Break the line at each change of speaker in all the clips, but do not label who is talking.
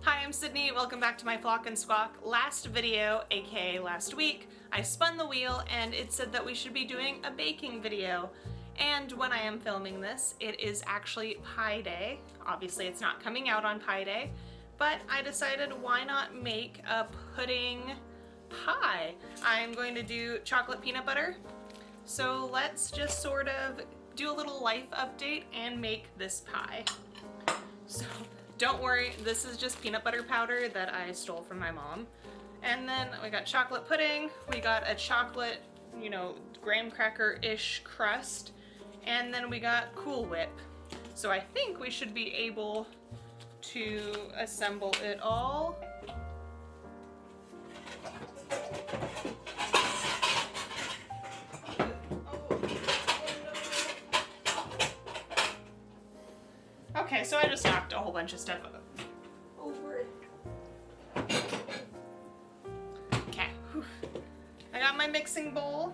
Hi, I'm Sydney. Welcome back to my Flock and Squawk. Last video, aka last week, I spun the wheel and it said that we should be doing a baking video. And when I am filming this, it is actually Pie Day. Obviously it's not coming out on Pie Day, but I decided why not make a pudding pie. I'm going to do chocolate peanut butter. So let's just sort of do a little life update and make this pie. So don't worry, this is just peanut butter powder that I stole from my mom. And then we got chocolate pudding, we got a chocolate, graham cracker-ish crust, and then we got Cool Whip. So I think we should be able to assemble it all. Okay, so I just knocked a whole bunch of stuff over. Okay, I got my mixing bowl.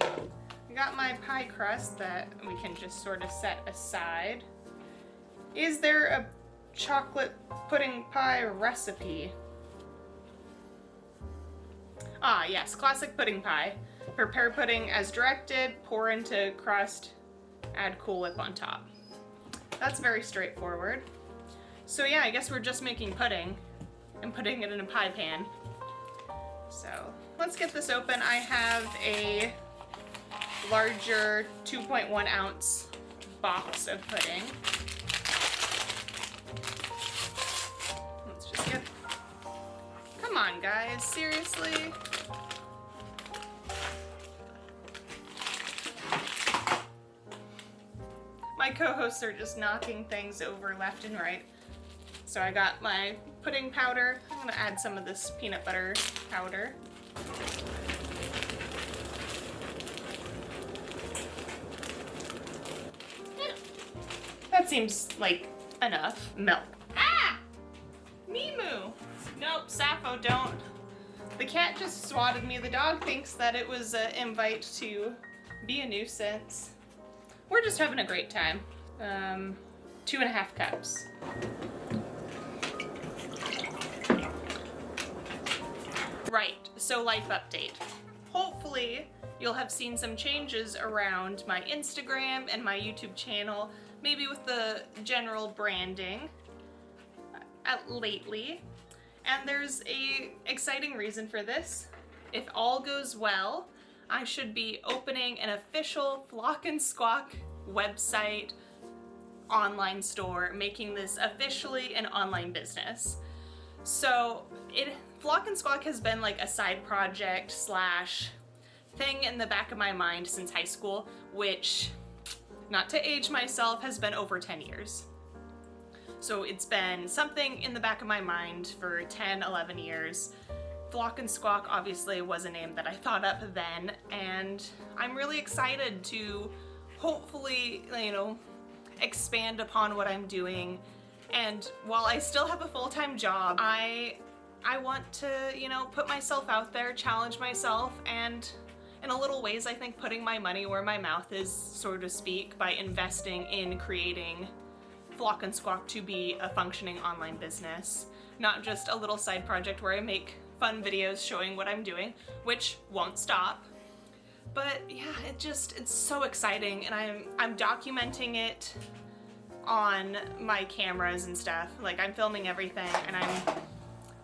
I got my pie crust that we can just sort of set aside. Is there a chocolate pudding pie recipe? Ah, yes, classic pudding pie. Prepare pudding as directed, pour into crust, add Cool Whip on top. That's very straightforward. So yeah, I guess we're just making pudding and putting it in a pie pan. So let's get this open. I have a larger 2.1 ounce box of pudding. Let's just get, come on guys, seriously? My co-hosts are just knocking things over left and right. So I got my pudding powder. I'm gonna add some of this peanut butter powder. That seems like enough. Milk. Ah! Mimu! Nope, Sappho, don't. The cat just swatted me. The dog thinks that it was an invite to be a nuisance. We're just having a great time. 2.5 cups. Right, so life update. Hopefully you'll have seen some changes around my Instagram and my YouTube channel, maybe with the general branding lately. And there's a exciting reason for this. If all goes well, I should be opening an official Flock and Squawk website, online store, making this officially an online business. So Flock and Squawk has been like a side project slash thing in the back of my mind since high school, which, not to age myself, has been over 10 years. So it's been something in the back of my mind for 10, 11 years. Flock and Squawk obviously was a name that I thought up then, and I'm really excited to hopefully, expand upon what I'm doing. And while I still have a full-time job, I want to, put myself out there, challenge myself, and in a little ways I think putting my money where my mouth is, so to speak, by investing in creating Flock and Squawk to be a functioning online business, not just a little side project where I make fun videos showing what I'm doing, which won't stop. But yeah, it's so exciting, and I'm documenting it on my cameras and stuff. Like, I'm filming everything, and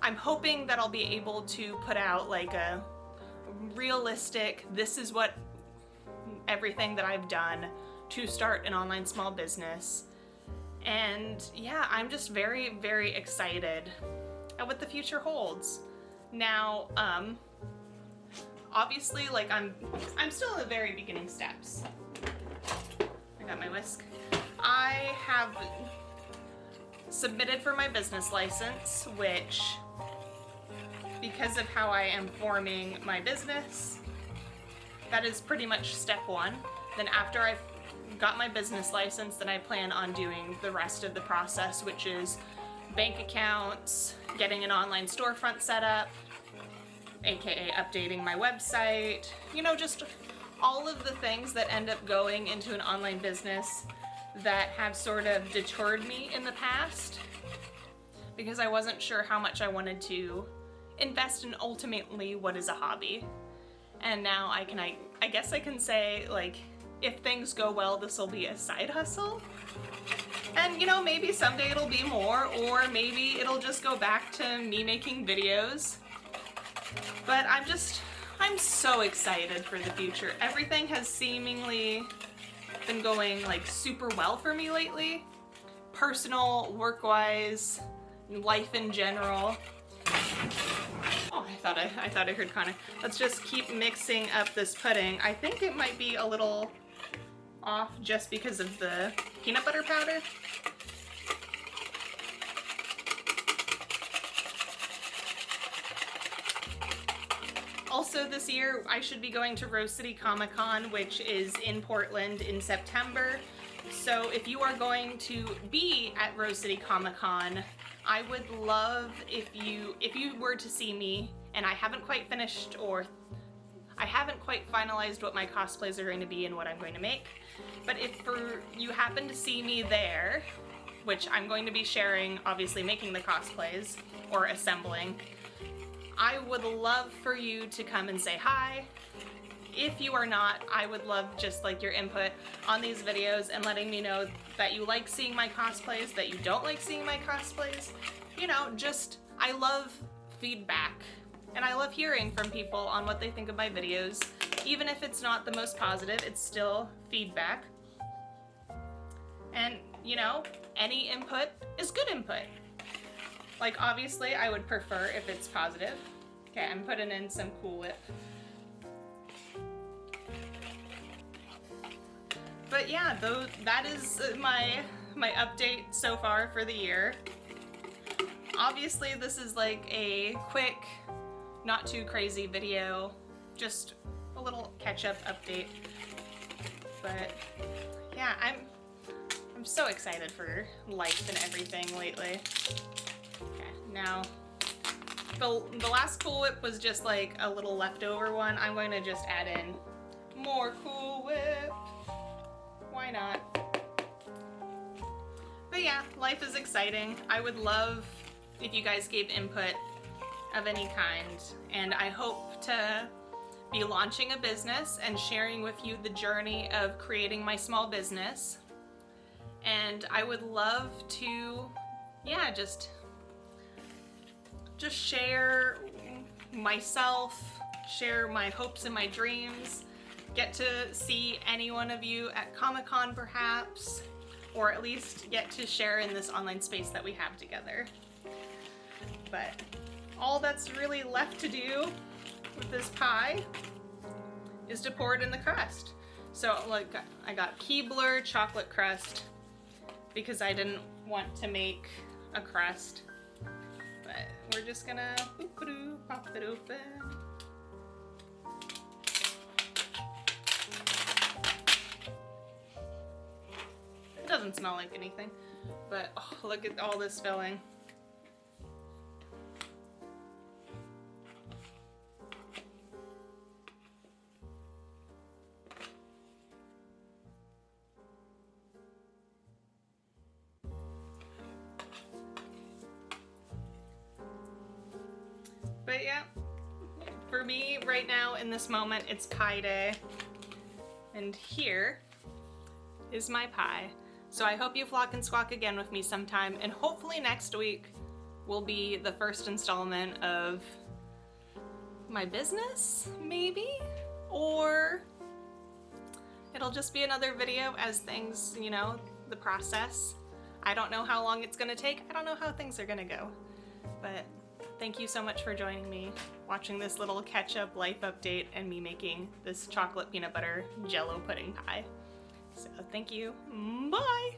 I'm hoping that I'll be able to put out like a realistic, this is what everything that I've done to start an online small business. And yeah, I'm just very, very excited at what the future holds. Now, obviously, like I'm still in the very beginning steps. I got my whisk. I have submitted for my business license, which, because of how I am forming my business, that is pretty much step one. Then after I've got my business license, then I plan on doing the rest of the process, which is bank accounts, getting an online storefront set up, aka updating my website, just all of the things that end up going into an online business that have sort of deterred me in the past. because I wasn't sure how much I wanted to invest in ultimately what is a hobby. And now I guess I can say, like, if things go well, this will be a side hustle. And you know, maybe someday it'll be more, or maybe it'll just go back to me making videos. But I'm so excited for the future. Everything has seemingly been going like super well for me lately. Personal, work-wise, life in general. Oh, I thought I heard Connor. Let's just keep mixing up this pudding. I think it might be a little off just because of the peanut butter powder. Also this year, I should be going to Rose City Comic Con, which is in Portland in September. So if you are going to be at Rose City Comic Con, I would love if you were to see me, and I haven't quite finished, or I haven't quite finalized what my cosplays are going to be and what I'm going to make, but if you happen to see me there, which I'm going to be sharing, obviously making the cosplays, or assembling, I would love for you to come and say hi. If you are not, I would love just like your input on these videos and letting me know that you like seeing my cosplays, that you don't like seeing my cosplays. You know, just, I love feedback. And I love hearing from people on what they think of my videos. Even if it's not the most positive, it's still feedback. And, you know, any input is good input. Like, obviously, I would prefer if it's positive. Okay, I'm putting in some Cool Whip. But yeah, that is my update so far for the year. Obviously, this is like a quick, not too crazy video, just a little catch-up update. But yeah, I'm so excited for life and everything lately. Okay, now the last Cool Whip was just like a little leftover one. I'm going to just add in more Cool Whip. Why not? But yeah, life is exciting. I would love if you guys gave input of any kind, and I hope to be launching a business and sharing with you the journey of creating my small business. And I would love to, yeah, just share myself, share my hopes and my dreams, get to see any one of you at Comic-Con perhaps, or at least get to share in this online space that we have together. But all that's really left to do with this pie is to pour it in the crust. So like, I got Keebler chocolate crust because I didn't want to make a crust. But we're just gonna pop it open. It doesn't smell like anything, but oh, look at all this filling. But yeah, for me right now in this moment, it's pie day. And here is my pie. So I hope you flock and squawk again with me sometime, and hopefully next week will be the first installment of my business, maybe? Or it'll just be another video as things, you know, the process. I don't know how long it's gonna take. I don't know how things are gonna go. But thank you so much for joining me, watching this little catch-up life update and me making this chocolate peanut butter jello pudding pie. So thank you. Bye!